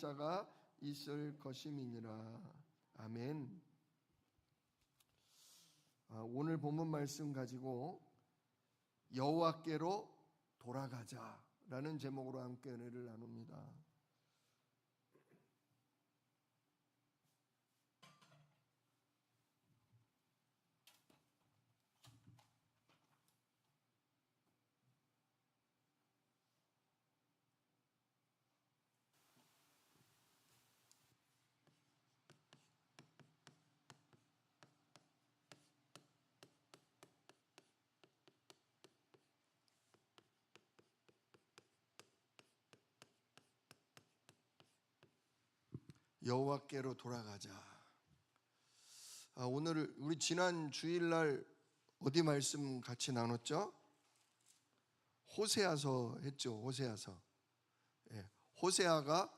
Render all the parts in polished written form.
자가 있을 것임이니라. 아멘. 오늘 본문 말씀 가지고 여호와께로 돌아가자라는 제목으로 함께 은혜를 나눕니다. 여호와께로 돌아가자. 오늘 우리 지난 주일날 어디 말씀 같이 나눴죠? 호세아서 했죠. 호세아서. 호세아가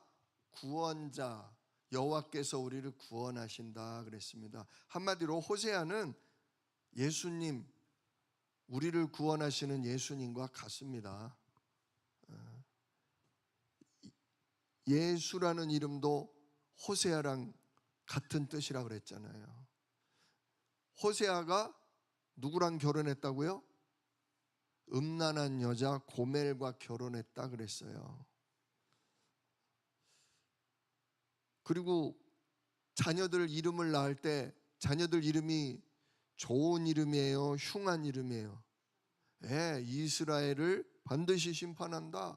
구원자, 여호와께서 우리를 구원하신다 그랬습니다. 한마디로 호세아는 예수님, 우리를 구원하시는 예수님과 같습니다. 예수라는 이름도 호세아랑 같은 뜻이라 그랬잖아요. 호세아가 누구랑 결혼했다고요? 음란한 여자 고멜과 결혼했다 그랬어요. 그리고 자녀들 이름을 낳을 때 자녀들 이름이 좋은 이름이에요? 흉한 이름이에요? 이스라엘을 반드시 심판한다,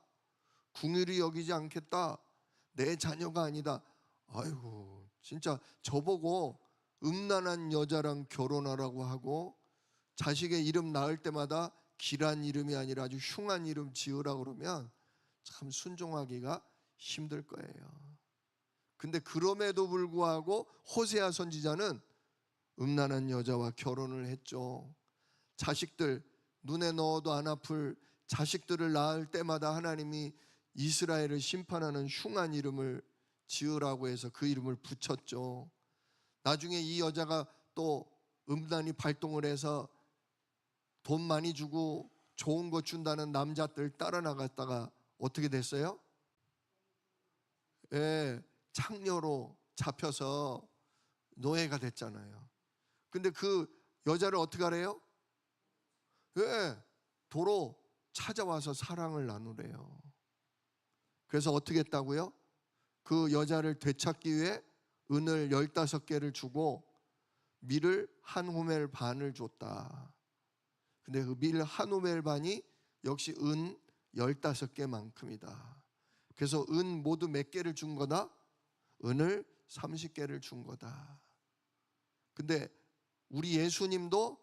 궁휼히 여기지 않겠다, 내 자녀가 아니다. 아이고, 진짜 저보고 음란한 여자랑 결혼하라고 하고 자식의 이름 낳을 때마다 길한 이름이 아니라 아주 흉한 이름 지으라고 그러면 참 순종하기가 힘들 거예요. 근데 그럼에도 불구하고 호세아 선지자는 음란한 여자와 결혼을 했죠. 자식들, 눈에 넣어도 안 아플 자식들을 낳을 때마다 하나님이 이스라엘을 심판하는 흉한 이름을 지으라고 해서 그 이름을 붙였죠. 나중에 이 여자가 또 음란이 발동을 해서 돈 많이 주고 좋은 거 준다는 남자들 따라 나갔다가 어떻게 됐어요? 창녀로 잡혀서 노예가 됐잖아요. 근데 그 여자를 어떻게 하래요? 도로 찾아와서 사랑을 나누래요. 그래서 어떻게 했다고요? 그 여자를 되찾기 위해 은을 15개를 주고 밀을 한 호멜 반을 줬다. 근데 그 밀 한 호멜 반이 역시 은 15개만큼이다. 그래서 은 모두 몇 개를 준 거다? 은을 30개를 준 거다. 근데 우리 예수님도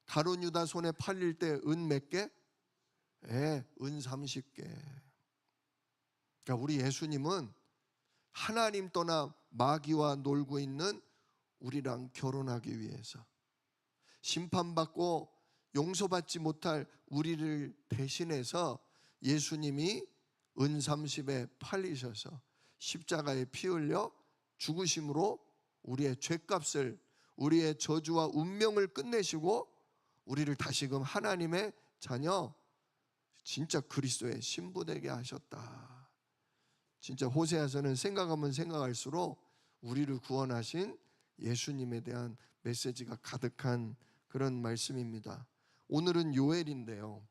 가룟 유다 손에 팔릴 때 은 몇 개? 은 30개. 그러니까 우리 예수님은 하나님 떠나 마귀와 놀고 있는 우리랑 결혼하기 위해서, 심판받고 용서받지 못할 우리를 대신해서 예수님이 은 30에 팔리셔서 십자가에 피 흘려 죽으심으로 우리의 죄값을, 우리의 저주와 운명을 끝내시고 우리를 다시금 하나님의 자녀, 진짜 그리스도의 신부 되게 하셨다. 진짜 호세아서는 생각하면 생각할수록 우리를 구원하신 예수님에 대한 메시지가 가득한 그런 말씀입니다. 오늘은 요엘인데요.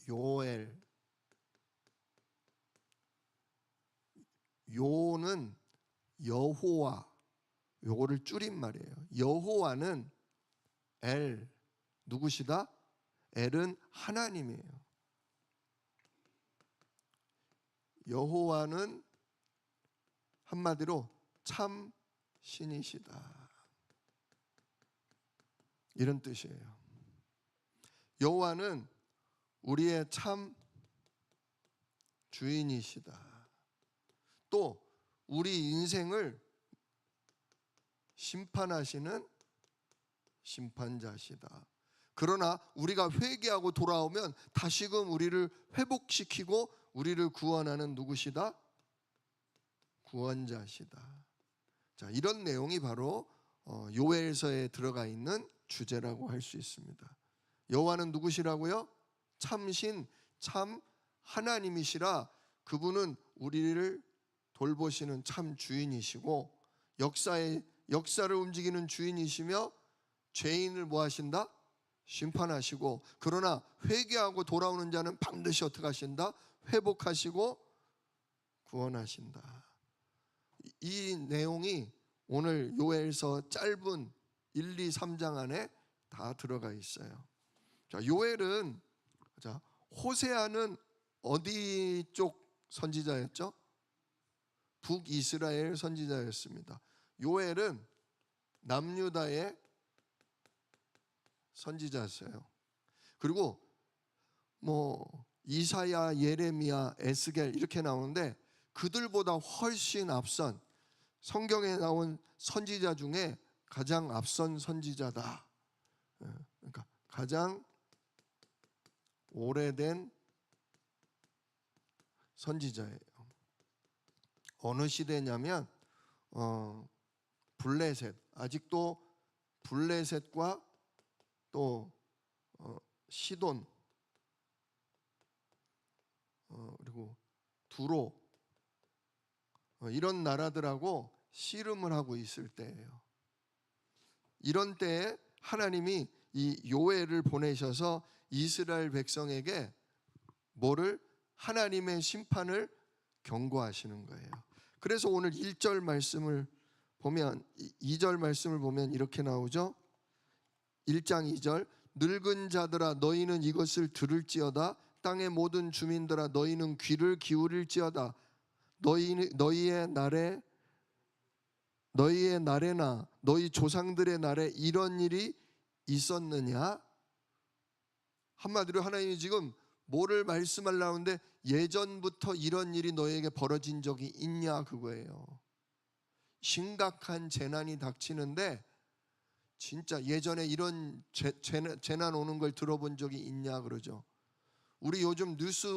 요엘. 요는 여호와, 요거를 줄인 말이에요. 여호와는 엘, 누구시다? 엘은 하나님이에요. 여호와는 한마디로 참 신이시다, 이런 뜻이에요. 여호와는 우리의 참 주인이시다. 또 우리 인생을 심판하시는 심판자시다. 그러나 우리가 회개하고 돌아오면 다시금 우리를 회복시키고 우리를 구원하는 누구시다? 구원자시다. 자, 이런 내용이 바로 요엘서에 들어가 있는 주제라고 할 수 있습니다. 여호와는 누구시라고요? 참신, 참 하나님이시라. 그분은 우리를 돌보시는 참 주인이시고 역사를 움직이는 주인이시며 죄인을 뭐 하신다? 심판하시고, 그러나 회개하고 돌아오는 자는 반드시 어떻게 하신다? 회복하시고 구원하신다. 이 내용이 오늘 요엘서 짧은 1, 2, 3장 안에 다 들어가 있어요. 자, 요엘은, 자, 호세아는 어디 쪽 선지자였죠? 북이스라엘 선지자였습니다. 요엘은 남유다의 선지자였어요. 그리고 뭐 이사야, 예레미야, 에스겔 이렇게 나오는데 그들보다 훨씬 앞선, 성경에 나온 선지자 중에 가장 앞선 선지자다. 그러니까 가장 오래된 선지자예요. 어느 시대냐면 블레셋, 아직도 블레셋과 또 시돈, 그리고 두로, 이런 나라들하고 씨름을 하고 있을 때예요. 이런 때에 하나님이 이 요엘을 보내셔서 이스라엘 백성에게 뭐를? 하나님의 심판을 경고하시는 거예요. 그래서 오늘 1절 말씀을 보면, 2절 말씀을 보면 이렇게 나오죠. 1장 2절, 늙은 자들아 너희는 이것을 들을지어다. 땅의 모든 주민들아 너희는 귀를 기울일지어다. 너희의 날에나 너희 조상들의 날에 이런 일이 있었느냐? 한마디로 하나님이 지금 뭐를 말씀하려는데, 예전부터 이런 일이 너에게 벌어진 적이 있냐 그거예요. 심각한 재난이 닥치는데 진짜 예전에 이런 재난 오는 걸 들어본 적이 있냐 그러죠. 우리 요즘 뉴스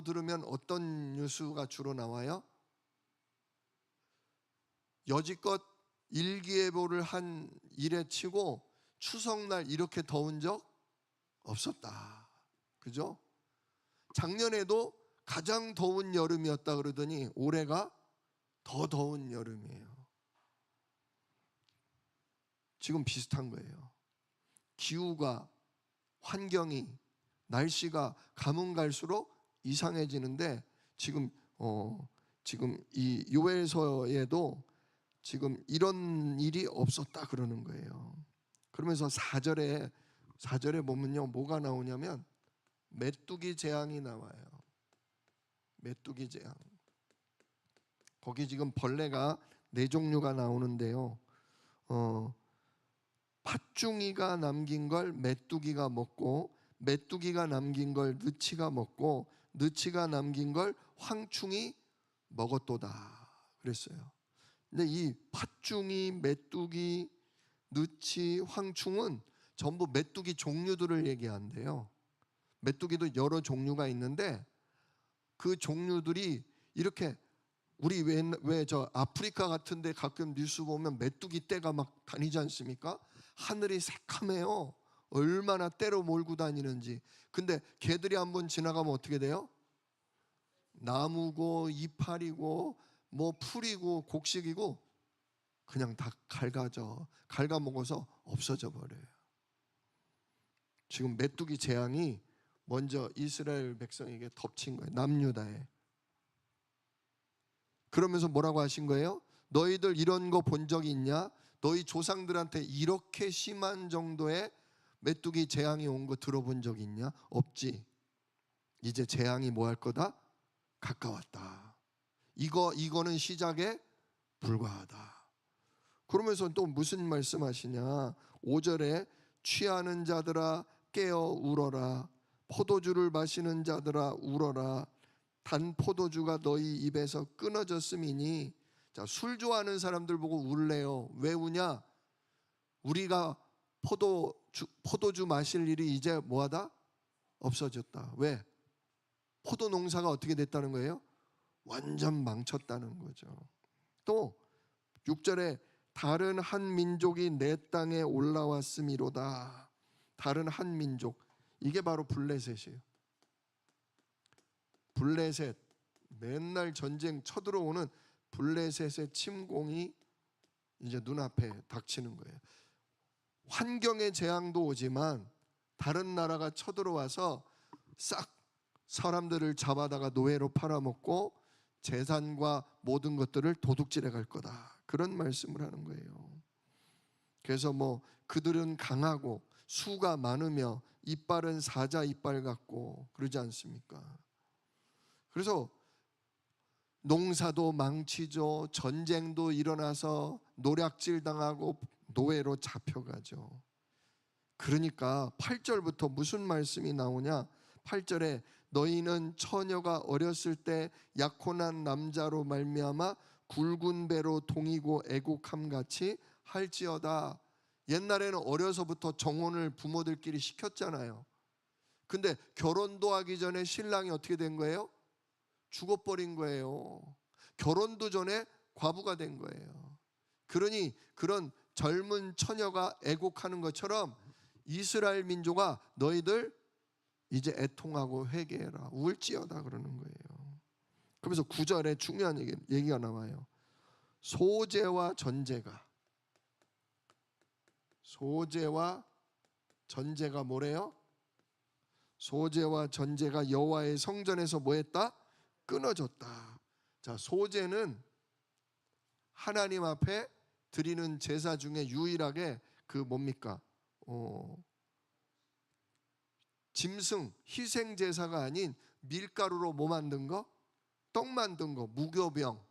들으면 어떤 뉴스가 주로 나와요? 여지껏 일기예보를 한 일에 치고 추석날 이렇게 더운 적 없었다. 그죠? 작년에도 가장 더운 여름이었다 그러더니 올해가 더 더운 여름이에요. 지금 비슷한 거예요. 기후가, 환경이, 날씨가 가면 갈수록 이상해지는데 지금 이 요엘서에도 지금 이런 일이 없었다 그러는 거예요. 그러면서 4절에 보면요, 뭐가 나오냐면 메뚜기 재앙이 나와요. 메뚜기 재앙. 거기 지금 벌레가 4종류가 나오는데요. 팥중이가 남긴 걸 메뚜기가 먹고, 메뚜기가 남긴 걸 느치가 먹고, 느치가 남긴 걸 황충이 먹었도다 그랬어요. 근데 이 팥중이, 메뚜기, 느치, 황충은 전부 메뚜기 종류들을 얘기한대요. 메뚜기도 여러 종류가 있는데 그 종류들이 이렇게, 우리 왜 저 아프리카 같은 데 가끔 뉴스 보면 메뚜기 떼가 막 다니지 않습니까? 하늘이 새카매요. 얼마나 떼로 몰고 다니는지. 근데 개들이 한번 지나가면 어떻게 돼요? 나무고 이파리고 뭐 풀이고 곡식이고 그냥 다 갉아먹어서 없어져 버려요. 지금 메뚜기 재앙이 먼저 이스라엘 백성에게 덮친 거예요. 남유다에. 그러면서 뭐라고 하신 거예요? 너희들 이런 거 본 적이 있냐? 너희 조상들한테 이렇게 심한 정도의 메뚜기 재앙이 온 거 들어본 적 있냐? 없지. 이제 재앙이 뭐 할 거다? 가까웠다. 이거는 시작에 불과하다. 그러면서 또 무슨 말씀하시냐? 5절에 취하는 자들아 깨어 울어라. 포도주를 마시는 자들아 울어라. 단 포도주가 너희 입에서 끊어졌음이니. 자, 술 좋아하는 사람들 보고 울래요. 왜 우냐? 우리가 포도주 마실 일이 이제 뭐하다? 없어졌다. 왜? 포도 농사가 어떻게 됐다는 거예요? 완전 망쳤다는 거죠. 또 6절에 다른 한 민족이 내 땅에 올라왔음이로다. 다른 한 민족, 이게 바로 블레셋이에요. 블레셋, 맨날 전쟁 쳐들어오는 블레셋의 침공이 이제 눈앞에 닥치는 거예요. 환경의 재앙도 오지만 다른 나라가 쳐들어와서 싹 사람들을 잡아다가 노예로 팔아먹고 재산과 모든 것들을 도둑질해 갈 거다. 그런 말씀을 하는 거예요. 그래서 그들은 강하고 수가 많으며 이빨은 사자 이빨 같고 그러지 않습니까? 그래서 농사도 망치죠. 전쟁도 일어나서 노략질 당하고 노예로 잡혀가죠. 그러니까 8절부터 무슨 말씀이 나오냐? 8절에 너희는 처녀가 어렸을 때 약혼한 남자로 말미암아 굵은 배로 동이고 애곡함 같이 할지어다. 옛날에는 어려서부터 정혼을 부모들끼리 시켰잖아요. 근데 결혼도 하기 전에 신랑이 어떻게 된 거예요? 죽어버린 거예요. 결혼도 전에 과부가 된 거예요. 그러니 그런 젊은 처녀가 애곡하는 것처럼 이스라엘 민족아 너희들 이제 애통하고 회개해라. 울지어다 그러는 거예요. 그래서 9절에 중요한 얘기가 나와요. 소재와 전제가 뭐래요? 소재와 전제가 여호와의 성전에서 뭐했다? 끊어졌다. 자, 소재는 하나님 앞에 드리는 제사 중에 유일하게 뭡니까? 짐승 희생 제사가 아닌 밀가루로 뭐 만든 거? 떡 만든 거. 무교병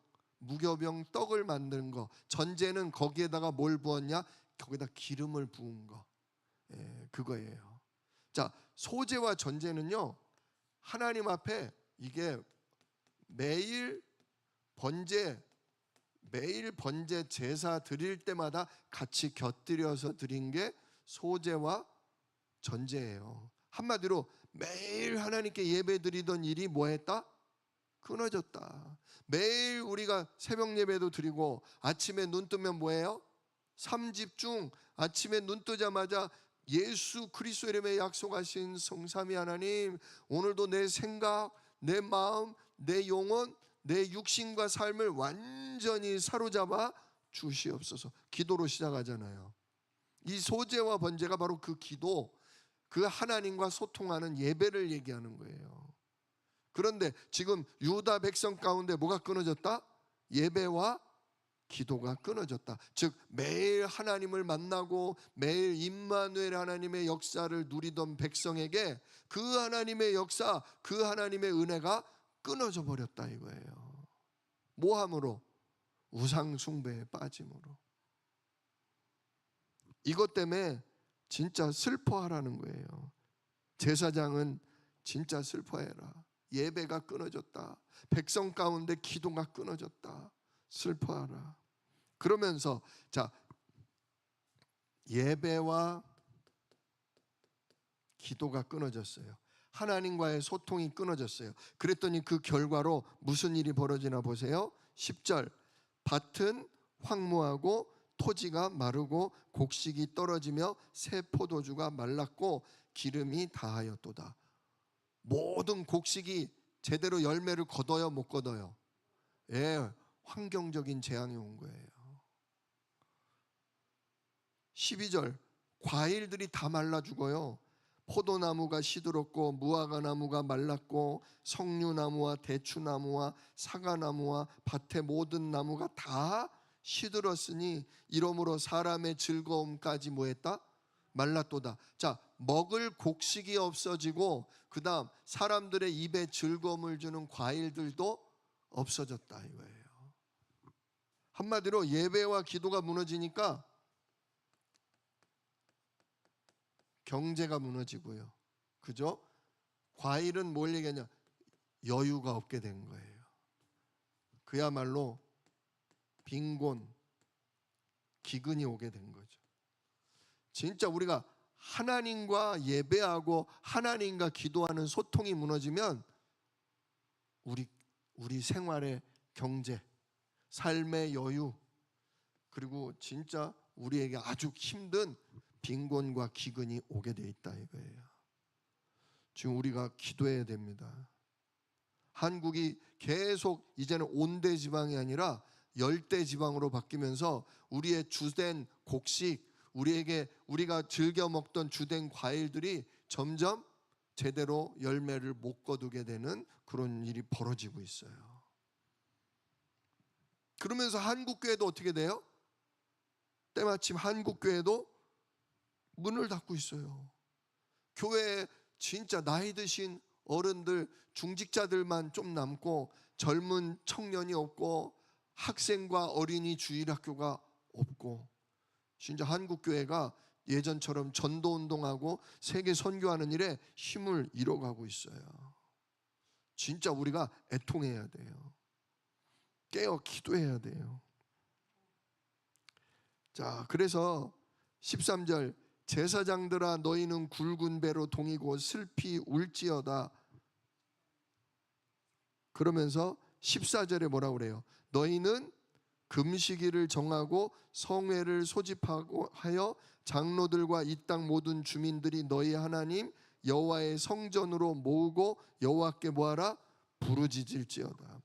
떡을 만든 거. 전제는 거기에다가 뭘 부었냐? 거기다 기름을 부은 거. 그거예요. 자, 소재와 전제는요, 하나님 앞에 이게 매일 번제 제사 드릴 때마다 같이 곁들여서 드린 게 소재와 전제예요. 한마디로 매일 하나님께 예배 드리던 일이 뭐했다? 끊어졌다. 매일 우리가 새벽 예배도 드리고 아침에 눈 뜨면 뭐예요? 3집 중 아침에 눈 뜨자마자 예수 그리스도 이름에 약속하신 성삼위 하나님, 오늘도 내 생각, 내 마음, 내 영혼, 내 육신과 삶을 완전히 사로잡아 주시옵소서. 기도로 시작하잖아요. 이 소재와 번제가 바로 그 기도, 그 하나님과 소통하는 예배를 얘기하는 거예요. 그런데 지금 유다 백성 가운데 뭐가 끊어졌다? 예배와 기도가 끊어졌다. 즉 매일 하나님을 만나고 매일 임마누엘 하나님의 역사를 누리던 백성에게 그 하나님의 역사, 그 하나님의 은혜가 끊어져 버렸다 이거예요. 뭐함으로? 우상 숭배에 빠짐으로. 이것 때문에 진짜 슬퍼하라는 거예요. 제사장은 진짜 슬퍼해라. 예배가 끊어졌다. 백성 가운데 기도가 끊어졌다. 슬퍼하라. 그러면서 자, 예배와 기도가 끊어졌어요. 하나님과의 소통이 끊어졌어요. 그랬더니 그 결과로 무슨 일이 벌어지나 보세요. 10절, 밭은 황무하고 토지가 마르고 곡식이 떨어지며 새 포도주가 말랐고 기름이 다하였도다. 모든 곡식이 제대로 열매를 거둬요, 못 거둬요? 예, 환경적인 재앙이 온 거예요. 12절, 과일들이 다 말라 죽어요. 포도나무가 시들었고 무화과나무가 말랐고 석류나무와 대추나무와 사과나무와 밭의 모든 나무가 다 시들었으니 이러므로 사람의 즐거움까지 뭐했다? 말랐도다. 자, 먹을 곡식이 없어지고 그 다음 사람들의 입에 즐거움을 주는 과일들도 없어졌다 이거예요. 한마디로 예배와 기도가 무너지니까 경제가 무너지고요. 그죠? 과일은 뭘 얘기하냐? 여유가 없게 된 거예요. 그야말로 빈곤, 기근이 오게 된 거죠. 진짜 우리가 하나님과 예배하고 하나님과 기도하는 소통이 무너지면 우리 생활의 경제, 삶의 여유, 그리고 진짜 우리에게 아주 힘든 빈곤과 기근이 오게 돼 있다 이거예요. 지금 우리가 기도해야 됩니다. 한국이 계속 이제는 온대 지방이 아니라 열대 지방으로 바뀌면서 우리의 주된 곡식, 우리가 즐겨 먹던 주된 과일들이 점점 제대로 열매를 못 거두게 되는 그런 일이 벌어지고 있어요. 그러면서 한국교회도 어떻게 돼요? 때마침 한국교회도 문을 닫고 있어요. 교회에 진짜 나이 드신 어른들, 중직자들만 좀 남고 젊은 청년이 없고 학생과 어린이 주일학교가 없고, 진짜 한국교회가 예전처럼 전도운동하고 세계 선교하는 일에 힘을 잃어가고 있어요. 진짜 우리가 애통해야 돼요. 깨어 기도해야 돼요. 자, 그래서 13절, 제사장들아 너희는 굵은 배로 동이고 슬피 울지어다. 그러면서 14절에 뭐라고 그래요? 너희는 금식일을 정하고 성회를 소집하고 하여 장로들과 이 땅 모든 주민들이 너희 하나님 여호와의 성전으로 모으고 여호와께 뭐하라? 부르짖을지어다.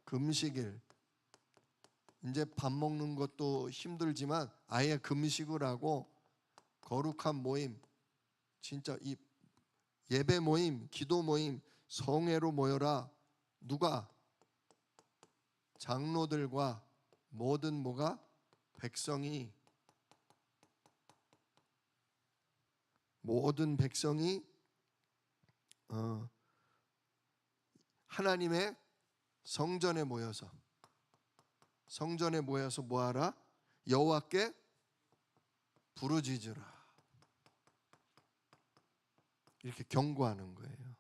금식일, 이제 밥 먹는 것도 힘들지만 아예 금식을 하고 거룩한 모임, 진짜 이 예배 모임, 기도 모임, 성회로 모여라. 누가? 장로들과 모든 모든 백성이 하나님의 성전에 모여서 뭐하라? 여호와께 부르짖으라. 이렇게 경고하는 거예요.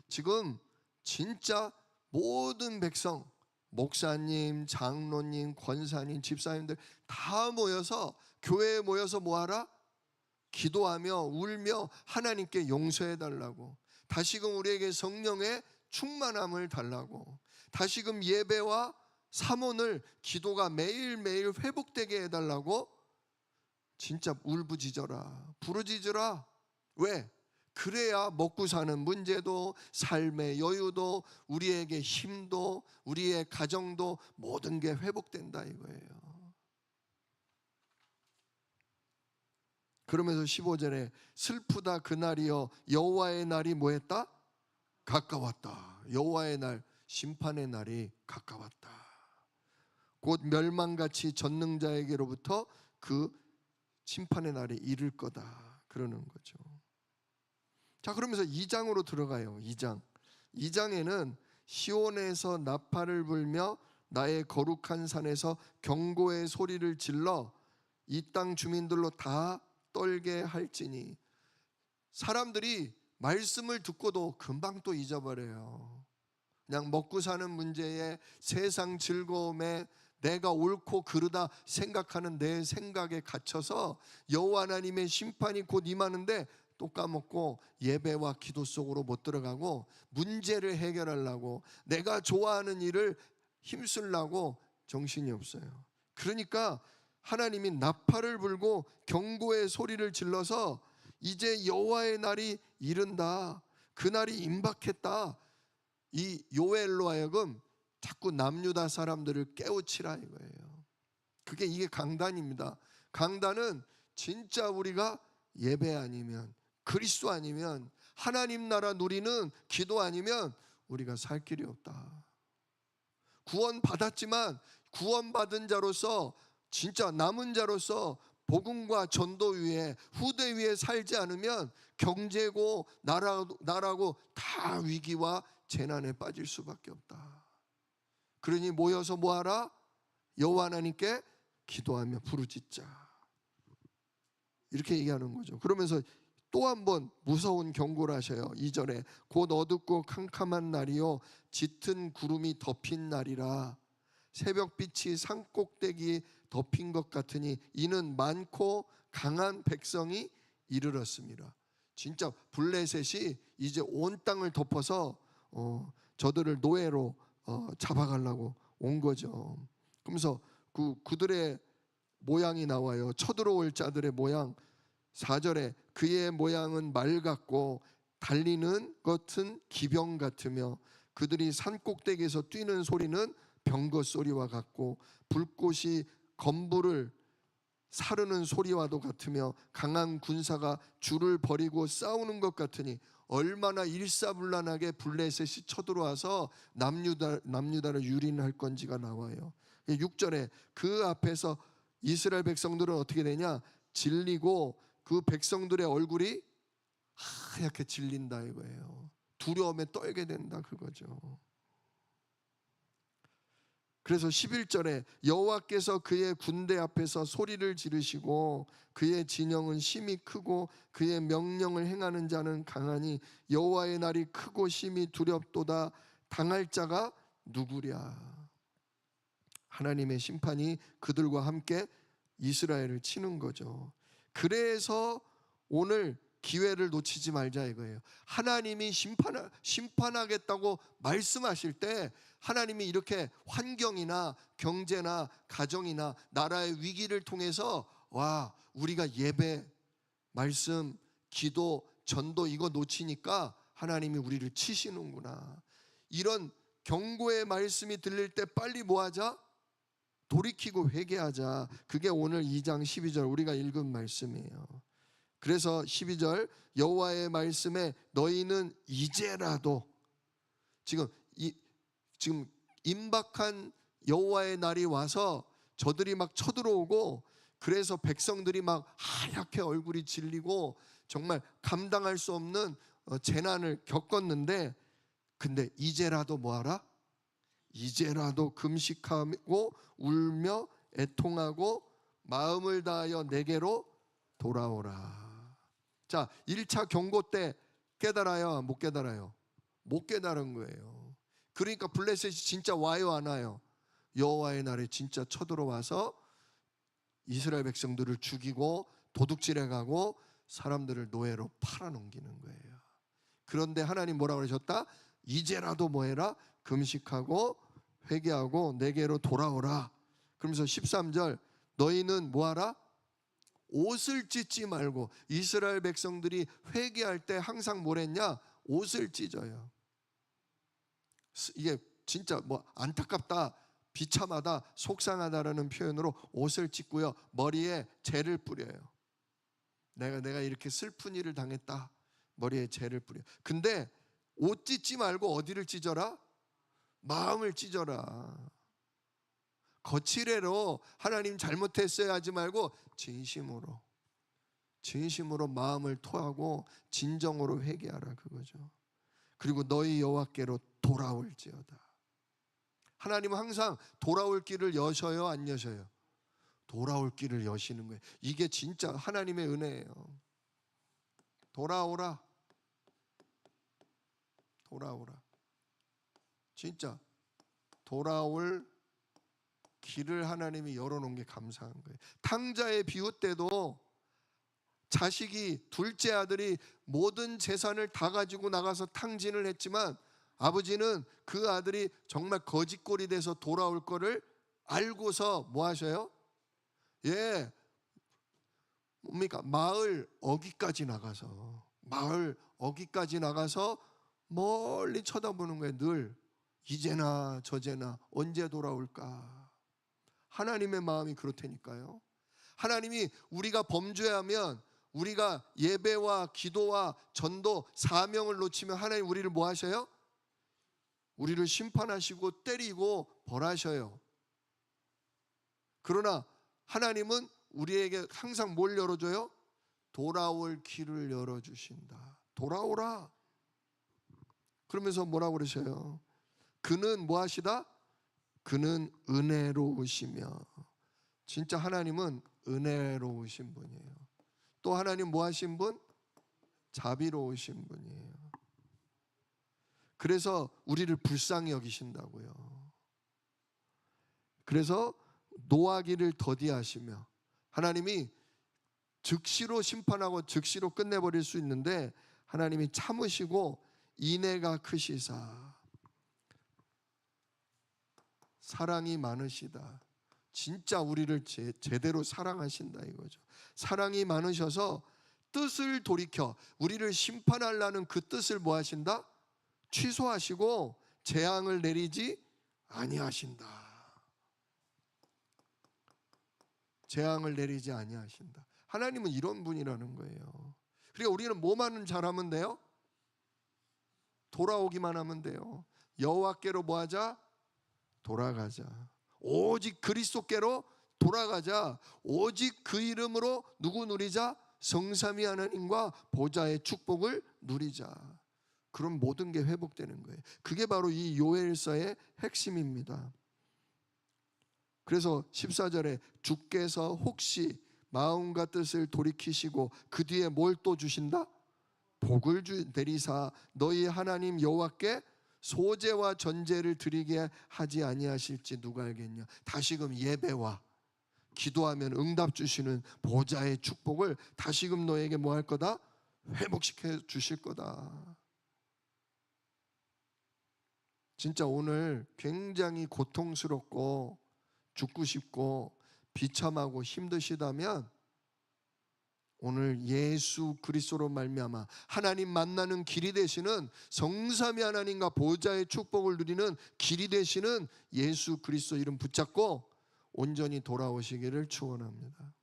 지금 진짜 모든 백성, 목사님, 장로님, 권사님, 집사님들 다 모여서 교회에 모여서 뭐하라? 기도하며 울며 하나님께 용서해 달라고, 다시금 우리에게 성령의 충만함을 달라고, 다시금 예배와 사모늘, 기도가 매일매일 회복되게 해달라고 진짜 울부짖어라, 부르짖으라. 왜? 그래야 먹고 사는 문제도, 삶의 여유도, 우리에게 힘도, 우리의 가정도 모든 게 회복된다 이거예요. 그러면서 15절에 슬프다 그날이여 여호와의 날이 뭐했다? 가까웠다. 여호와의 날, 심판의 날이 가까웠다. 곧 멸망같이 전능자에게로부터 그 심판의 날이 이를 거다 그러는 거죠. 자, 그러면서 2장으로 들어가요. 2장에는 시온에서 나팔을 불며 나의 거룩한 산에서 경고의 소리를 질러 이 땅 주민들로 다 떨게 할지니. 사람들이 말씀을 듣고도 금방 또 잊어버려요. 그냥 먹고 사는 문제에, 세상 즐거움에 내가 옳고 그르다 생각하는 내 생각에 갇혀서 여호와 하나님의 심판이 곧 임하는데 또 까먹고 예배와 기도 속으로 못 들어가고 문제를 해결하려고 내가 좋아하는 일을 힘쓰려고 정신이 없어요. 그러니까 하나님이 나팔을 불고 경고의 소리를 질러서 이제 여호와의 날이 이른다, 그날이 임박했다, 이 요엘로 하여금 자꾸 남유다 사람들을 깨우치라 이거예요. 이게 강단입니다. 강단은 진짜 우리가 예배 아니면, 그리스도 아니면, 하나님 나라 누리는 기도 아니면 우리가 살 길이 없다. 구원 받았지만 구원받은 자로서, 진짜 남은 자로서 복음과 전도 위에, 후대 위에 살지 않으면 경제고 나라고 다 위기와 재난에 빠질 수밖에 없다. 그러니 모여서 뭐하라? 여호와 하나님께 기도하며 부르짖자, 이렇게 얘기하는 거죠. 그러면서 또 한 번 무서운 경고를 하셔요. 2절에 곧 어둡고 캄캄한 날이요 짙은 구름이 덮인 날이라 새벽빛이 산꼭대기 덮인 것 같으니 이는 많고 강한 백성이 이르렀습니다. 진짜 블레셋이 이제 온 땅을 덮어서 저들을 노예로 잡아가려고 온 거죠. 그러면서 그들의 모양이 나와요. 쳐들어올 자들의 모양. 4절에 그의 모양은 말 같고 달리는 것은 기병 같으며 그들이 산꼭대기에서 뛰는 소리는 병거 소리와 같고 불꽃이 건불을 사르는 소리와도 같으며 강한 군사가 줄을 버리고 싸우는 것 같으니 얼마나 일사불란하게 블레셋이 쳐들어와서 남유다를 유린할 건지가 나와요. 6절에 그 앞에서 이스라엘 백성들은 어떻게 되냐? 질리고 그 백성들의 얼굴이 하얗게 질린다 이거예요. 두려움에 떨게 된다 그거죠. 그래서 11절에 여호와께서 그의 군대 앞에서 소리를 지르시고 그의 진영은 심히 크고 그의 명령을 행하는 자는 강하니 여호와의 날이 크고 심히 두렵도다. 당할 자가 누구랴. 하나님의 심판이 그들과 함께 이스라엘을 치는 거죠. 그래서 오늘 기회를 놓치지 말자 이거예요. 하나님이 심판하겠다고 말씀하실 때 하나님이 이렇게 환경이나 경제나 가정이나 나라의 위기를 통해서 우리가 예배, 말씀, 기도, 전도 이거 놓치니까 하나님이 우리를 치시는구나. 이런 경고의 말씀이 들릴 때 빨리 뭐하자? 돌이키고 회개하자. 그게 오늘 2장 12절 우리가 읽은 말씀이에요. 그래서 12절 여호와의 말씀에 너희는 이제라도 지금 임박한 여호와의 날이 와서 저들이 막 쳐들어오고 그래서 백성들이 막 하얗게 얼굴이 질리고 정말 감당할 수 없는 재난을 겪었는데 근데 이제라도 뭐하라? 이제라도 금식하고 울며 애통하고 마음을 다하여 내게로 돌아오라. 자, 1차 경고 때 깨달아요? 못 깨달아요? 못 깨달은 거예요. 그러니까 블레셋이 진짜 와요 안 와요? 여호와의 날에 진짜 쳐들어와서 이스라엘 백성들을 죽이고 도둑질해 가고 사람들을 노예로 팔아넘기는 거예요. 그런데 하나님 뭐라고 그러셨다? 이제라도 뭐해라? 금식하고 회개하고 내게로 돌아오라. 그러면서 13절 너희는 뭐하라? 옷을 찢지 말고. 이스라엘 백성들이 회개할 때 항상 뭐랬냐? 옷을 찢어요. 이게 진짜 뭐 안타깝다, 비참하다, 속상하다라는 표현으로 옷을 찢고요, 머리에 재를 뿌려요. 내가 이렇게 슬픈 일을 당했다, 머리에 재를 뿌려. 근데 옷 찢지 말고 어디를 찢어라? 마음을 찢어라. 거칠애로 하나님 잘못했어야 하지 말고 진심으로 마음을 토하고 진정으로 회개하라 그거죠. 그리고 너희 여호와께로 돌아올지어다. 하나님은 항상 돌아올 길을 여셔요, 안 여셔요? 돌아올 길을 여시는 거예요. 이게 진짜 하나님의 은혜예요. 돌아오라. 진짜 돌아올 길을 하나님이 열어놓은 게 감사한 거예요. 탕자의 비유 때도 자식이, 둘째 아들이 모든 재산을 다 가지고 나가서 탕진을 했지만 아버지는 그 아들이 정말 거짓골이 돼서 돌아올 거를 알고서 뭐 하셔요? 뭡니까? 마을 어귀까지 나가서 멀리 쳐다보는 거예요. 늘 이제나 저제나 언제 돌아올까. 하나님의 마음이 그렇다니까요. 하나님이 우리가 범죄하면, 우리가 예배와 기도와 전도 사명을 놓치면 하나님 우리를 뭐 하셔요? 우리를 심판하시고 때리고 벌하셔요. 그러나 하나님은 우리에게 항상 뭘 열어줘요? 돌아올 길을 열어주신다. 돌아오라. 그러면서 뭐라고 그러셔요? 그는 뭐 하시다? 그는 은혜로우시며. 진짜 하나님은 은혜로우신 분이에요. 또 하나님 뭐 하신 분? 자비로우신 분이에요. 그래서 우리를 불쌍히 여기신다고요. 그래서 노하기를 더디하시며, 하나님이 즉시로 심판하고 즉시로 끝내버릴 수 있는데 하나님이 참으시고 인애가 크시사 사랑이 많으시다. 진짜 우리를 제대로 사랑하신다 이거죠. 사랑이 많으셔서 뜻을 돌이켜 우리를 심판하려는 그 뜻을 뭐 하신다? 취소하시고 재앙을 내리지 아니하신다. 재앙을 내리지 아니하신다. 하나님은 이런 분이라는 거예요. 그러니까 우리는 뭐만 잘하면 돼요? 돌아오기만 하면 돼요. 여호와께로 뭐 하자? 돌아가자. 오직 그리스도께로 돌아가자. 오직 그 이름으로 누구 누리자? 성삼위 하나님과 보좌의 축복을 누리자. 그럼 모든 게 회복되는 거예요. 그게 바로 이 요엘서의 핵심입니다. 그래서 14절에 주께서 혹시 마음과 뜻을 돌이키시고 그 뒤에 뭘 또 주신다? 복을 내리사 너희 하나님 여호와께 소제와 전제를 드리게 하지 아니하실지 누가 알겠냐. 다시금 예배와 기도하면 응답 주시는 보좌의 축복을 다시금 너에게 뭐 할 거다? 회복시켜 주실 거다. 진짜 오늘 굉장히 고통스럽고 죽고 싶고 비참하고 힘드시다면 오늘 예수 그리스도로 말미암아 하나님 만나는 길이 되시는 성삼위 하나님과 보좌의 축복을 누리는 길이 되시는 예수 그리스도 이름 붙잡고 온전히 돌아오시기를 축원합니다.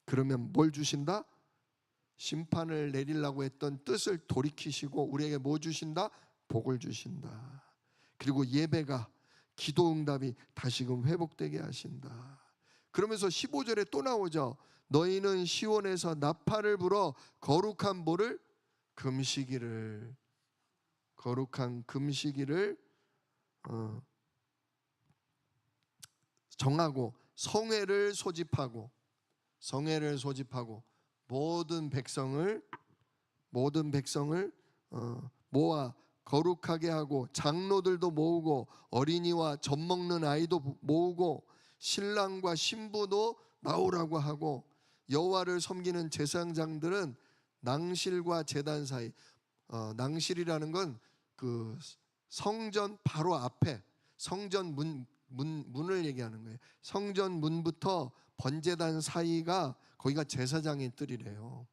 그러면 뭘 주신다? 심판을 내리려고 했던 뜻을 돌이키시고 우리에게 뭐 주신다? 복을 주신다. 그리고 예배가 기도 응답이 다시금 회복되게 하신다. 그러면서 15절에 또 나오죠. 너희는 시온에서 나팔을 불어 거룩한 뭐를? 금식일을, 거룩한 금식일을 정하고 성회를 소집하고 모든 백성을 모아 거룩하게 하고 장로들도 모으고 어린이와 젖 먹는 아이도 모으고 신랑과 신부도 나오라고 하고 여호와를 섬기는 제사장들은 낭실과 제단 사이, 낭실이라는 건 그 성전 바로 앞에 성전 문을 얘기하는 거예요. 성전 문부터 번제단 사이가 거기가 제사장의 뜰이래요.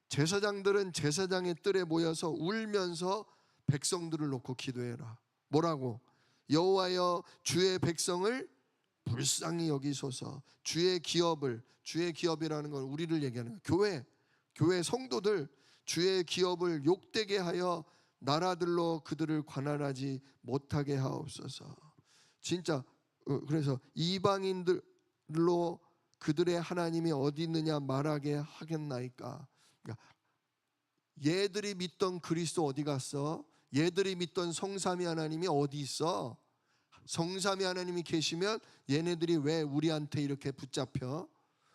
제사장들은 제사장의 뜰에 모여서 울면서 백성들을 놓고 기도해라. 뭐라고? 여호와여 주의 백성을 불쌍히 여기소서. 주의 기업이라는 건 우리를 얘기하는 거예요. 교회 성도들 주의 기업을 욕되게 하여 나라들로 그들을 관할하지 못하게 하옵소서. 진짜 그래서 이방인들로 그들의 하나님이 어디 있느냐 말하게 하겠나이까. 그러니까 얘들이 믿던 그리스도 어디 갔어? 얘들이 믿던 성삼위 하나님이 어디 있어? 성삼위 하나님이 계시면 얘네들이 왜 우리한테 이렇게 붙잡혀?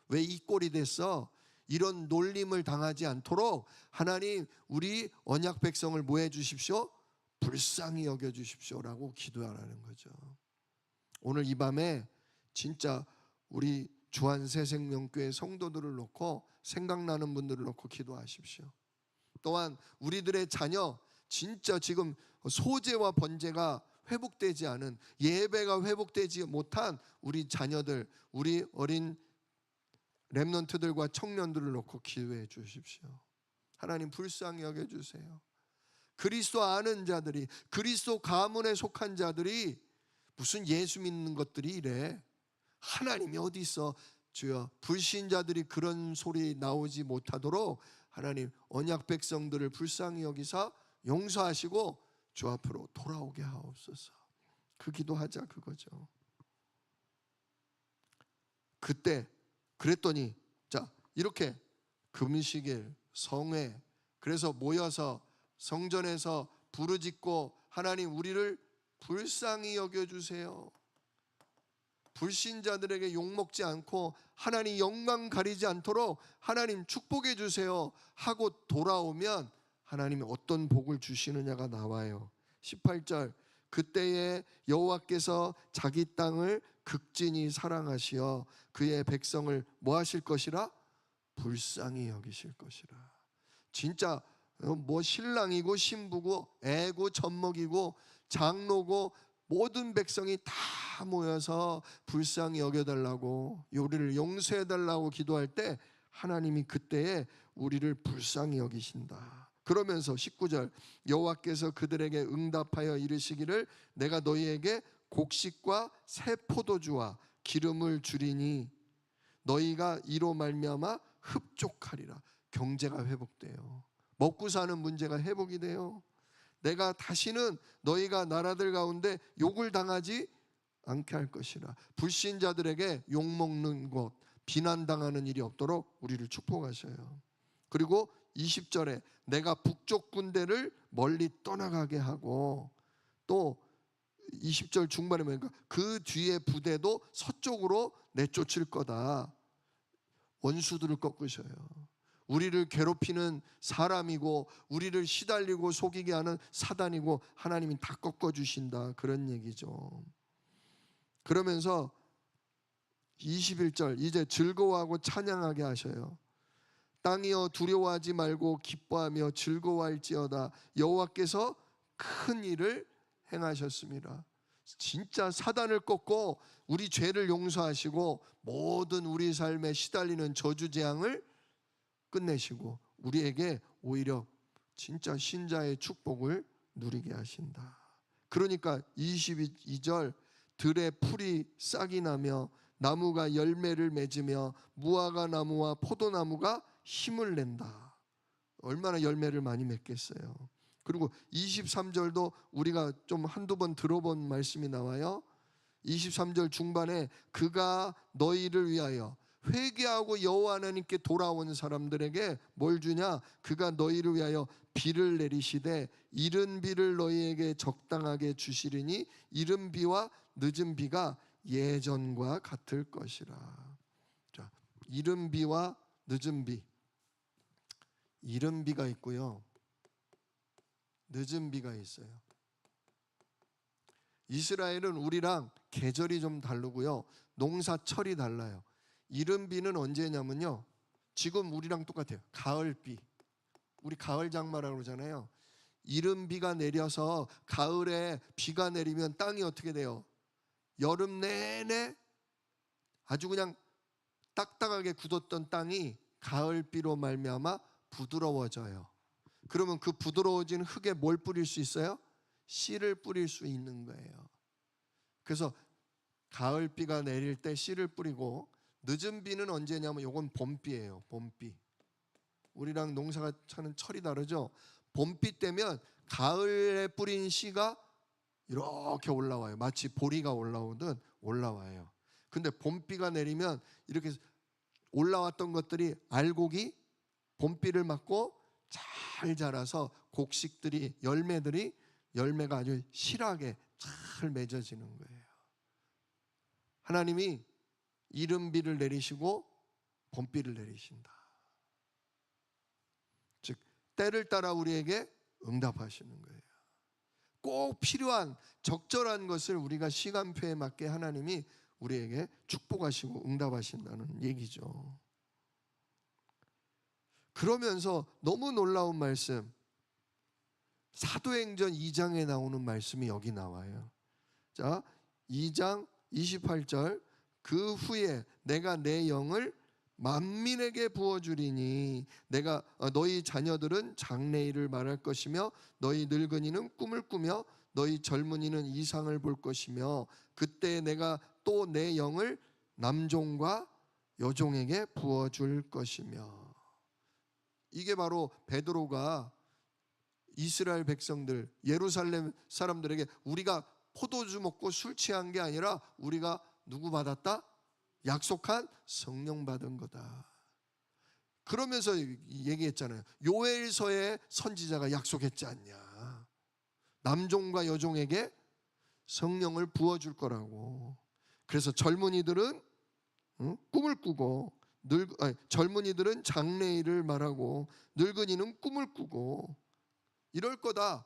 왜 이 꼴이 됐어? 이런 놀림을 당하지 않도록 하나님 우리 언약 백성을 뭐 해주십시오? 불쌍히 여겨주십시오라고 기도하라는 거죠. 오늘 이 밤에 진짜 우리 주한새생명교회 성도들을 놓고 생각나는 분들을 놓고 기도하십시오. 또한 우리들의 자녀 진짜 지금 소제와 번제가 회복되지 않은, 예배가 회복되지 못한 우리 자녀들, 우리 어린 렘넌트들과 청년들을 놓고 기도해 주십시오. 하나님 불쌍히 여겨주세요. 그리스도 아는 자들이, 그리스도 가문에 속한 자들이 무슨 예수 믿는 것들이 이래. 하나님이 어디 있어? 주여, 불신자들이 그런 소리 나오지 못하도록 하나님 언약 백성들을 불쌍히 여기사 용서하시고 주 앞으로 돌아오게 하옵소서. 그 기도하자 그거죠. 그때 그랬더니 자 이렇게 금식일, 성회, 그래서 모여서 성전에서 부르짖고 하나님 우리를 불쌍히 여겨주세요. 불신자들에게 욕먹지 않고 하나님 영광 가리지 않도록 하나님 축복해 주세요 하고 돌아오면 하나님이 어떤 복을 주시느냐가 나와요. 18절 그때에 여호와께서 자기 땅을 극진히 사랑하시어 그의 백성을 뭐 하실 것이라? 불쌍히 여기실 것이라. 진짜 뭐 신랑이고 신부고 애고 젖먹이고 장로고 모든 백성이 다 모여서 불쌍히 여겨달라고, 우리를 용서해달라고 기도할 때 하나님이 그때에 우리를 불쌍히 여기신다. 그러면서 19절, 여호와께서 그들에게 응답하여 이르시기를 내가 너희에게 곡식과 새 포도주와 기름을 주리니 너희가 이로 말미암아 흡족하리라. 경제가 회복돼요. 먹고 사는 문제가 회복이 돼요. 내가 다시는 너희가 나라들 가운데 욕을 당하지 않게 할 것이라. 불신자들에게 욕먹는 곳, 비난당하는 일이 없도록 우리를 축복하셔요. 그리고 20절에 내가 북쪽 군대를 멀리 떠나가게 하고, 또 20절 중반에 보니까 그 뒤에 부대도 서쪽으로 내쫓을 거다. 원수들을 꺾으셔요. 우리를 괴롭히는 사람이고 우리를 시달리고 속이게 하는 사단이고 하나님이 다 꺾어주신다, 그런 얘기죠. 그러면서 21절, 이제 즐거워하고 찬양하게 하셔요. 땅이여 두려워하지 말고 기뻐하며 즐거워할지어다. 여호와께서 큰 일을 행하셨습니다. 진짜 사단을 꺾고 우리 죄를 용서하시고 모든 우리 삶에 시달리는 저주재앙을 끝내시고 우리에게 오히려 진짜 신자의 축복을 누리게 하신다. 그러니까 22절, 들에 풀이 싹이 나며 나무가 열매를 맺으며 무화과 나무와 포도나무가 힘을 낸다. 얼마나 열매를 많이 맺겠어요. 그리고 23절도 우리가 좀 한두 번 들어본 말씀이 나와요. 23절 중반에 그가 너희를 위하여 회개하고 여호와 하나님께 돌아온 사람들에게 뭘 주냐? 그가 너희를 위하여 비를 내리시되 이른 비를 너희에게 적당하게 주시리니 이른 비와 늦은 비가 예전과 같을 것이라. 자, 이른 비와 늦은 비. 이른 비가 있고요, 늦은 비가 있어요. 이스라엘은 우리랑 계절이 좀 다르고요, 농사철이 달라요. 이른 비는 언제냐면요, 지금 우리랑 똑같아요. 가을비. 우리 가을 장마라고 그러잖아요. 이른 비가 내려서 가을에 비가 내리면 땅이 어떻게 돼요? 여름 내내 아주 그냥 딱딱하게 굳었던 땅이 가을비로 말미암아 부드러워져요. 그러면 그 부드러워진 흙에 뭘 뿌릴 수 있어요? 씨를 뿌릴 수 있는 거예요. 그래서 가을비가 내릴 때 씨를 뿌리고, 늦은 비는 언제냐면 이건 봄비예요. 봄비. 우리랑 농사가 차는 철이 다르죠. 봄비 때면 가을에 뿌린 씨가 이렇게 올라와요. 마치 보리가 올라오듯 올라와요. 근데 봄비가 내리면 이렇게 올라왔던 것들이 알곡이 봄비를 맞고 잘 자라서 곡식들이, 열매가 아주 실하게 잘 맺어지는 거예요. 하나님이 이른 비를 내리시고 봄비를 내리신다. 즉 때를 따라 우리에게 응답하시는 거예요. 꼭 필요한 적절한 것을 우리가 시간표에 맞게 하나님이 우리에게 축복하시고 응답하신다는 얘기죠. 그러면서 너무 놀라운 말씀, 사도행전 2장에 나오는 말씀이 여기 나와요. 자, 2장 28절, 그 후에 내가 내 영을 만민에게 부어주리니 내가 너희 자녀들은 장래일을 말할 것이며 너희 늙은이는 꿈을 꾸며 너희 젊은이는 이상을 볼 것이며 그때 내가 또 내 영을 남종과 여종에게 부어줄 것이며. 이게 바로 베드로가 이스라엘 백성들, 예루살렘 사람들에게 우리가 포도주 먹고 술 취한 게 아니라 우리가 누구 받았다? 약속한 성령 받은 거다. 그러면서 얘기했잖아요. 요엘서에 선지자가 약속했지 않냐. 남종과 여종에게 성령을 부어줄 거라고. 그래서 젊은이들은 꿈을 꾸고, 젊은이들은 장래일을 말하고 늙은이는 꿈을 꾸고 이럴 거다.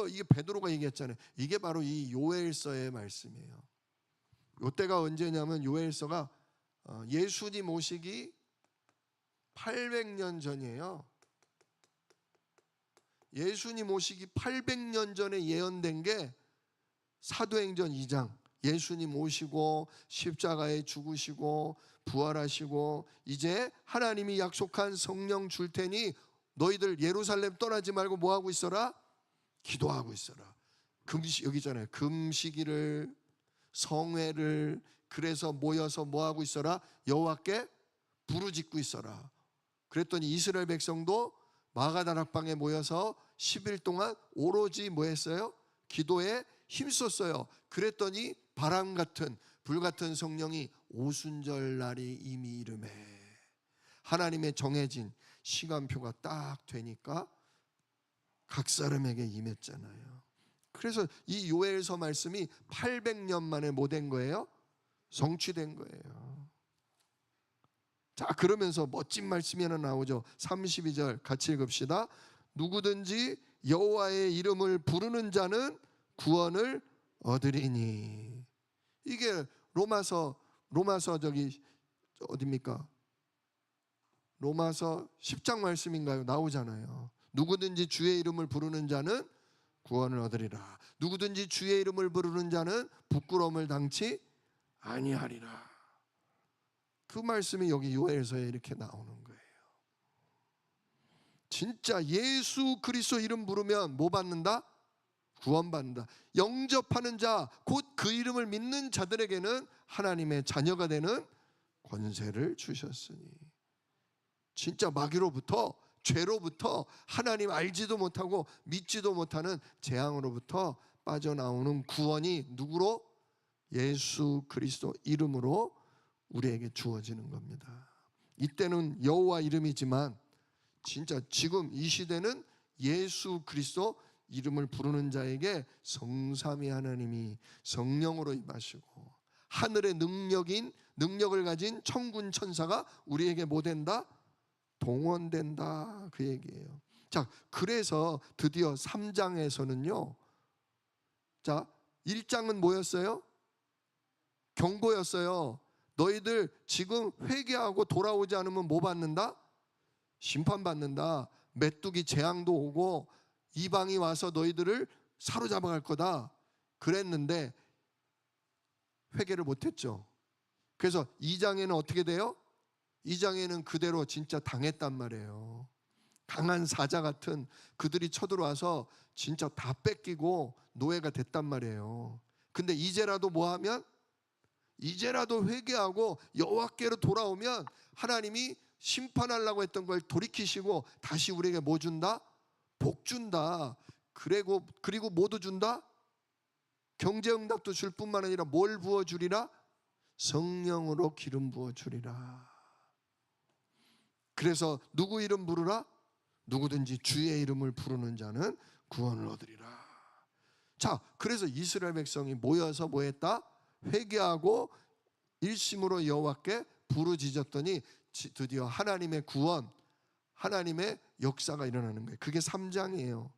이게 베드로가 얘기했잖아요. 이게 바로 이 요엘서의 말씀이에요. 이때가 언제냐면 요엘서가 예수님 오시기 800년 전이에요. 예수님 오시기 800년 전에 예언된 게 사도행전 2장 예수님 오시고 십자가에 죽으시고 부활하시고 이제 하나님이 약속한 성령 줄 테니 너희들 예루살렘 떠나지 말고 뭐하고 있어라? 기도하고 있어라. 금식, 여기 있잖아요. 금식일을, 성회를, 그래서 모여서 뭐하고 있어라? 여호와께 부르짖고 있어라. 그랬더니 이스라엘 백성도 마가다락방에 모여서 10일 동안 오로지 뭐 했어요? 기도에 힘썼어요. 그랬더니 바람 같은 불같은 성령이 오순절 날이 이미 이름에 하나님의 정해진 시간표가 딱 되니까 각 사람에게 임했잖아요. 그래서 이 요엘서 말씀이 800년 만에 뭐 된 거예요? 성취된 거예요. 자, 그러면서 멋진 말씀이 하나 나오죠. 32절 같이 읽읍시다. 누구든지 여호와의 이름을 부르는 자는 구원을 얻으리니. 이게 로마서 저기 어디입니까? 로마서 10장 말씀인가요? 나오잖아요. 누구든지 주의 이름을 부르는 자는 구원을 얻으리라. 누구든지 주의 이름을 부르는 자는 부끄러움을 당치 아니하리라. 그 말씀이 여기 요엘서에 이렇게 나오는 거예요. 진짜 예수 그리스도 이름 부르면 뭐 받는다? 구원받는다. 영접하는 자, 곧 그 이름을 믿는 자들에게는 하나님의 자녀가 되는 권세를 주셨으니. 진짜 마귀로부터, 죄로부터, 하나님 알지도 못하고 믿지도 못하는 재앙으로부터 빠져나오는 구원이 누구로? 예수 그리스도 이름으로 우리에게 주어지는 겁니다. 이때는 여호와 이름이지만 진짜 지금 이 시대는 예수 그리스도 이름을 부르는 자에게 성삼위 하나님이 성령으로 임하시고 하늘의 능력을 가진 천군 천사가 우리에게 뭐 된다? 동원된다, 그 얘기예요. 자, 그래서 드디어 3장에서는요, 자, 1장은 뭐였어요? 경고였어요. 너희들 지금 회개하고 돌아오지 않으면 뭐 받는다? 심판받는다. 메뚜기 재앙도 오고 이방이 와서 너희들을 사로잡아 갈 거다 그랬는데 회개를 못했죠. 그래서 2장에는 어떻게 돼요? 2장에는 그대로 진짜 당했단 말이에요. 강한 사자 같은 그들이 쳐들어와서 진짜 다 뺏기고 노예가 됐단 말이에요. 근데 이제라도 뭐 하면? 이제라도 회개하고 여호와께로 돌아오면 하나님이 심판하려고 했던 걸 돌이키시고 다시 우리에게 뭐 준다? 복 준다. 그리고 뭐도 준다? 경제응답도 줄 뿐만 아니라 뭘 부어주리라? 성령으로 기름 부어주리라. 그래서 누구 이름 부르라? 누구든지 주의 이름을 부르는 자는 구원을 얻으리라. 자, 그래서 이스라엘 백성이 모여서 뭐 했다? 회개하고 일심으로 여호와께 부르짖었더니 드디어 하나님의 구원, 하나님의 역사가 일어나는 거예요. 그게 3장이에요.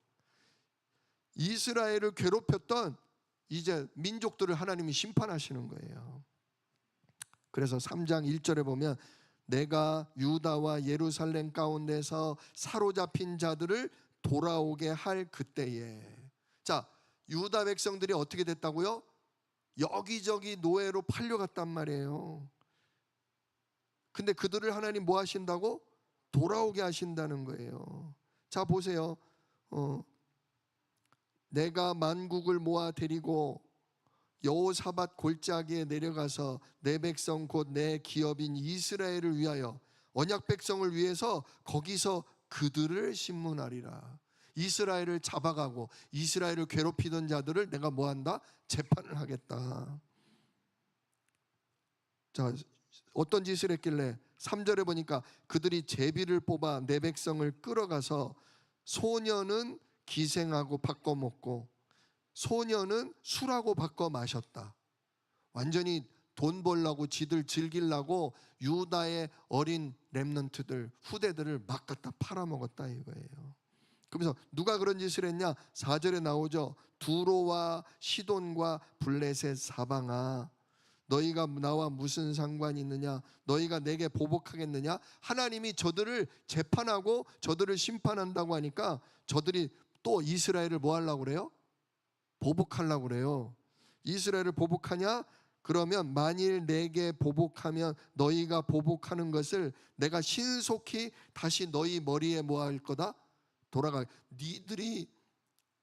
이스라엘을 괴롭혔던 이제 민족들을 하나님이 심판하시는 거예요. 그래서 3장 1절에 보면 내가 유다와 예루살렘 가운데서 사로잡힌 자들을 돌아오게 할 그때에. 자, 유다 백성들이 어떻게 됐다고요? 여기저기 노예로 팔려갔단 말이에요. 근데 그들을 하나님 뭐 하신다고? 돌아오게 하신다는 거예요. 자, 보세요. 내가 만국을 모아 데리고 여호사밧 골짜기에 내려가서 내 백성 곧 내 기업인 이스라엘을 위하여 언약 백성을 위해서 거기서 그들을 심문하리라. 이스라엘을 잡아가고 이스라엘을 괴롭히던 자들을 내가 뭐한다? 재판을 하겠다. 자, 어떤 짓을 했길래 3절에 보니까 그들이 제비를 뽑아 내 백성을 끌어가서 소년은 기생하고 바꿔 먹고 소년은 술하고 바꿔 마셨다. 완전히 돈 벌라고 지들 즐기려고 유다의 어린 렘넌트들 후대들을 막 갖다 팔아먹었다 이거예요. 그러면서 누가 그런 짓을 했냐? 4절에 나오죠. 두로와 시돈과 블레셋 사방아, 너희가 나와 무슨 상관이 있느냐? 너희가 내게 보복하겠느냐? 하나님이 저들을 재판하고 저들을 심판한다고 하니까 저들이 또 이스라엘을 뭐 하려고 그래요? 보복하려고 그래요. 이스라엘을 보복하냐? 그러면 만일 내게 보복하면 너희가 보복하는 것을 내가 신속히 다시 너희 머리에 뭐 할 거다? 돌아가.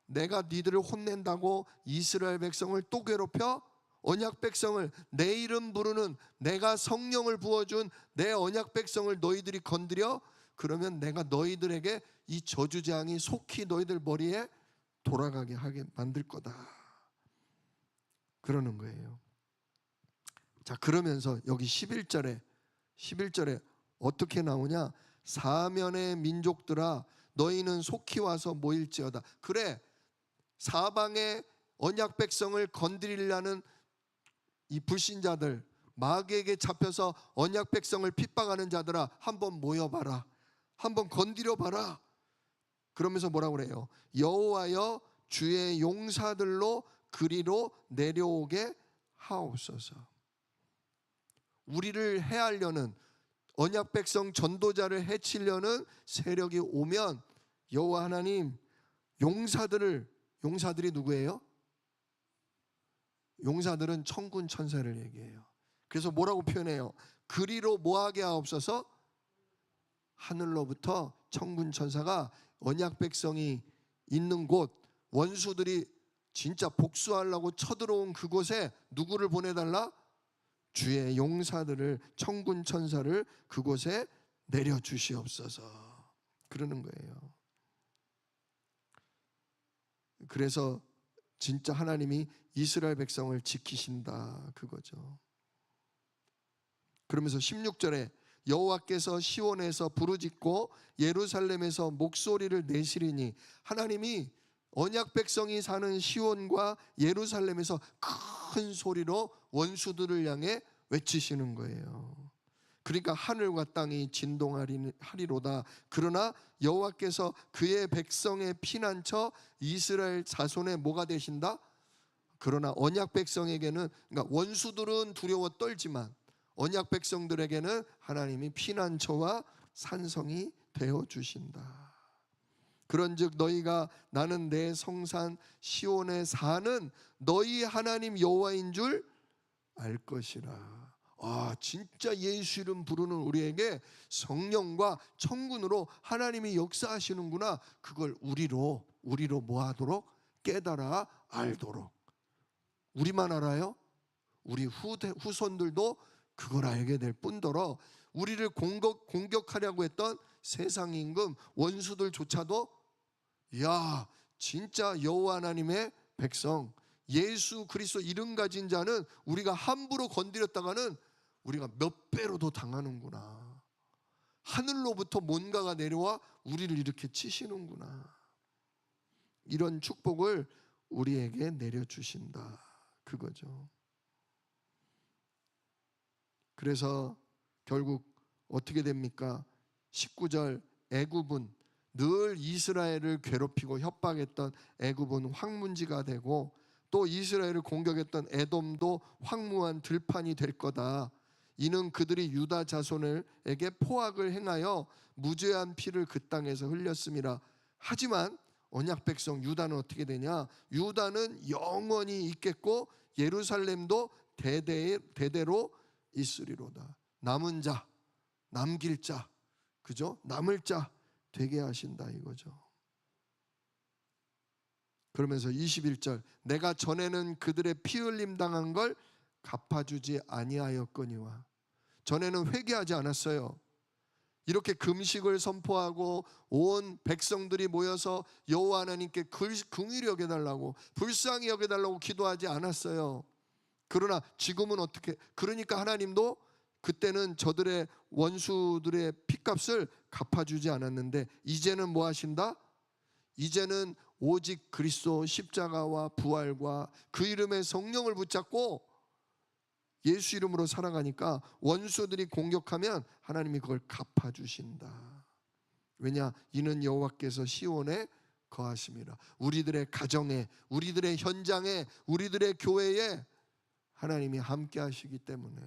내가 니들을 혼낸다고 이스라엘 백성을 또 괴롭혀? 언약 백성을, 내 이름 부르는, 내가 성령을 부어준 내 언약 백성을 너희들이 건드려? 그러면 내가 너희들에게 이 저주재앙이 속히 너희들 머리에 돌아가게 하게 만들 거다, 그러는 거예요. 자, 그러면서 여기 11절에 어떻게 나오냐? 사면의 민족들아 너희는 속히 와서 모일지어다. 그래, 사방의 언약 백성을 건드리려는 이 불신자들, 마귀에게 잡혀서 언약 백성을 핍박하는 자들아, 한번 모여봐라, 한번 건드려봐라. 그러면서 뭐라고 그래요? 여호와여 주의 용사들로 그리로 내려오게 하옵소서. 우리를 해하려는, 언약 백성 전도자를 해치려는 세력이 오면 여호와 하나님 용사들이 누구예요? 용사들은 천군 천사를 얘기해요. 그래서 뭐라고 표현해요? 그리로 뭐하게 하옵소서? 하늘로부터 천군 천사가 언약 백성이 있는 곳, 원수들이 진짜 복수하려고 쳐들어온 그곳에 누구를 보내달라? 주의 용사들을, 천군 천사를 그곳에 내려주시옵소서, 그러는 거예요. 그래서 진짜 하나님이 이스라엘 백성을 지키신다, 그거죠. 그러면서 16절에 여호와께서 시온에서 부르짖고 예루살렘에서 목소리를 내시리니, 하나님이 언약 백성이 사는 시온과 예루살렘에서 큰 소리로 원수들을 향해 외치시는 거예요. 그러니까 하늘과 땅이 진동하리로다. 그러나 여호와께서 그의 백성의 피난처 이스라엘 자손의 뭐가 되신다? 그러나 언약 백성에게는, 그러니까 원수들은 두려워 떨지만 언약 백성들에게는 하나님이 피난처와 산성이 되어 주신다. 그런즉 너희가 나는 내 성산 시온에 사는 너희 하나님 여호와인 줄 알 것이라. 진짜 예수 이름 부르는 우리에게 성령과 천군으로 하나님이 역사하시는구나. 그걸 우리로 뭐하도록? 깨달아 알도록. 우리만 알아요? 우리 후손들도 그걸 알게 될 뿐더러 우리를 공격하려고 했던 세상 임금 원수들조차도, 야, 진짜 여호와 하나님의 백성, 예수 그리스도 이름 가진 자는 우리가 함부로 건드렸다가는 우리가 몇 배로도 당하는구나. 하늘로부터 뭔가가 내려와 우리를 이렇게 치시는구나. 이런 축복을 우리에게 내려주신다, 그거죠. 그래서 결국 어떻게 됩니까? 19절, 애굽은 늘 이스라엘을 괴롭히고 협박했던 애굽은 황문지가 되고, 또 이스라엘을 공격했던 에돔도 황무한 들판이 될 거다. 이는 그들이 유다 자손에게 포악을 행하여 무죄한 피를 그 땅에서 흘렸음이라. 하지만 언약 백성 유다는 어떻게 되냐? 유다는 영원히 있겠고 예루살렘도 대대로 있으리로다. 남은 자, 남길 자, 그죠? 남을 자 되게 하신다, 이거죠. 그러면서 21절, 내가 전에는 그들의 피 흘림 당한 걸 갚아주지 아니하였거니와. 전에는 회개하지 않았어요. 이렇게 금식을 선포하고 온 백성들이 모여서 여호와 하나님께 긍휼히 여겨달라고, 불쌍히 여겨달라고 기도하지 않았어요. 그러나 지금은 어떻게? 그러니까 하나님도 그때는 저들의 원수들의 핏값을 갚아주지 않았는데, 이제는 뭐 하신다? 이제는 오직 그리스도 십자가와 부활과 그 이름의 성령을 붙잡고 예수 이름으로 살아가니까 원수들이 공격하면 하나님이 그걸 갚아주신다. 왜냐? 이는 여호와께서 시온에 거하심이라. 우리들의 가정에, 우리들의 현장에, 우리들의 교회에 하나님이 함께 하시기 때문에,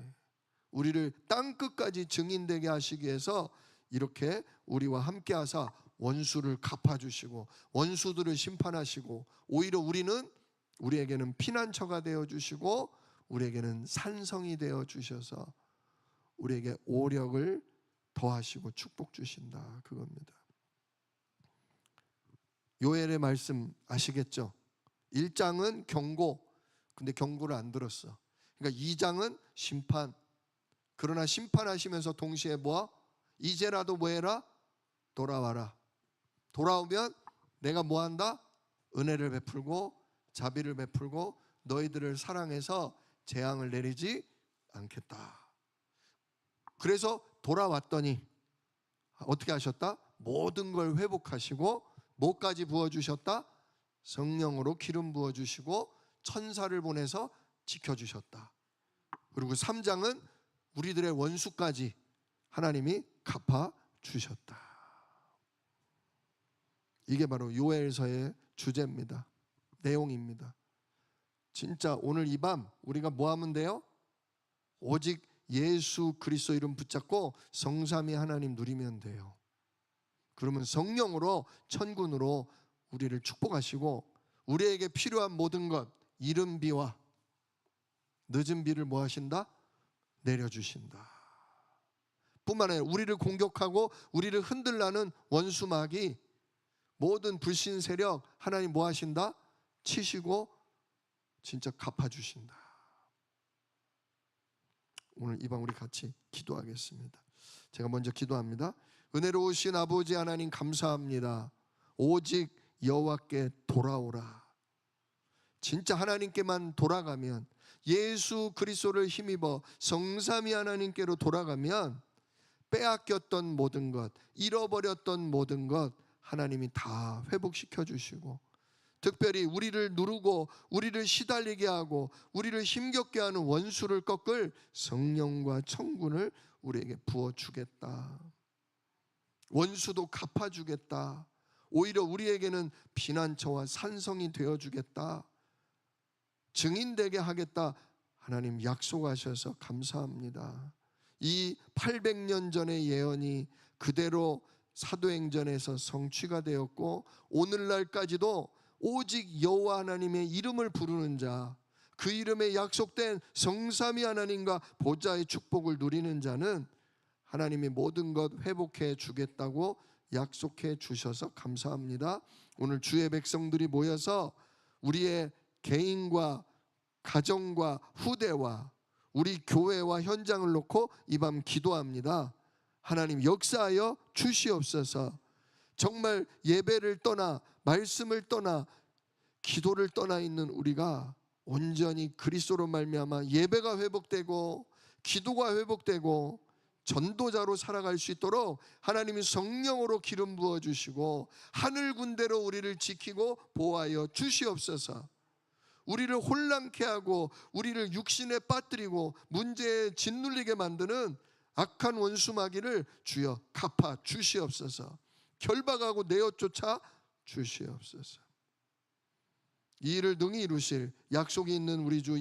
우리를 땅끝까지 증인되게 하시기 위해서 이렇게 우리와 함께 하사 원수를 갚아주시고 원수들을 심판하시고, 오히려 우리는 우리에게는 피난처가 되어 주시고 우리에게는 산성이 되어 주셔서 우리에게 오력을 더하시고 축복 주신다, 그겁니다. 요엘의 말씀 아시겠죠? 1장은 경고, 근데 경고를 안 들었어. 그러니까 2장은 심판. 그러나 심판하시면서 동시에 뭐? 이제라도 뭐 해라? 돌아와라. 돌아오면 내가 뭐 한다? 은혜를 베풀고 자비를 베풀고 너희들을 사랑해서 재앙을 내리지 않겠다. 그래서 돌아왔더니 어떻게 하셨다? 모든 걸 회복하시고 뭐까지 부어주셨다? 성령으로 기름 부어주시고 천사를 보내서 지켜주셨다. 그리고 3장은 우리들의 원수까지 하나님이 갚아주셨다. 이게 바로 요엘서의 주제입니다. 내용입니다. 진짜 오늘 이 밤 우리가 뭐 하면 돼요? 오직 예수 그리스도 이름 붙잡고 성삼위 하나님 누리면 돼요. 그러면 성령으로 천군으로 우리를 축복하시고 우리에게 필요한 모든 것, 이른 비와 늦은 비를 뭐 하신다? 내려주신다. 뿐만 아니라 우리를 공격하고 우리를 흔들라는 원수마귀, 모든 불신 세력 하나님 뭐 하신다? 치시고 진짜 갚아주신다. 오늘 이 밤 우리 같이 기도하겠습니다. 제가 먼저 기도합니다. 은혜로우신 아버지 하나님 감사합니다. 오직 여호와께 돌아오라. 진짜 하나님께만 돌아가면, 예수 그리스도를 힘입어 성삼위 하나님께로 돌아가면 빼앗겼던 모든 것, 잃어버렸던 모든 것 하나님이 다 회복시켜 주시고, 특별히 우리를 누르고 우리를 시달리게 하고 우리를 힘겹게 하는 원수를 꺾을 성령과 천군을 우리에게 부어주겠다. 원수도 갚아주겠다. 오히려 우리에게는 피난처와 산성이 되어주겠다. 증인되게 하겠다. 하나님 약속하셔서 감사합니다. 이 800년 전의 예언이 그대로 사도행전에서 성취가 되었고 오늘날까지도 오직 여호와 하나님의 이름을 부르는 자, 그 이름에 약속된 성삼위 하나님과 보좌의 축복을 누리는 자는 하나님이 모든 것 회복해 주겠다고 약속해 주셔서 감사합니다. 오늘 주의 백성들이 모여서 우리의 개인과 가정과 후대와 우리 교회와 현장을 놓고 이 밤 기도합니다. 하나님 역사하여 주시옵소서. 정말 예배를 떠나 말씀을 떠나 기도를 떠나 있는 우리가 온전히 그리스도로 말미암아 예배가 회복되고 기도가 회복되고 전도자로 살아갈 수 있도록 하나님이 성령으로 기름 부어주시고 하늘 군대로 우리를 지키고 보호하여 주시옵소서. 우리를 혼란케 하고 우리를 육신에 빠뜨리고 문제에 짓눌리게 만드는 악한 원수마귀를 주여 갚아 주시옵소서. 결박하고 내어 쫓아 주시옵소서. 이 일을 능히 이루실 약속이 있는 우리 주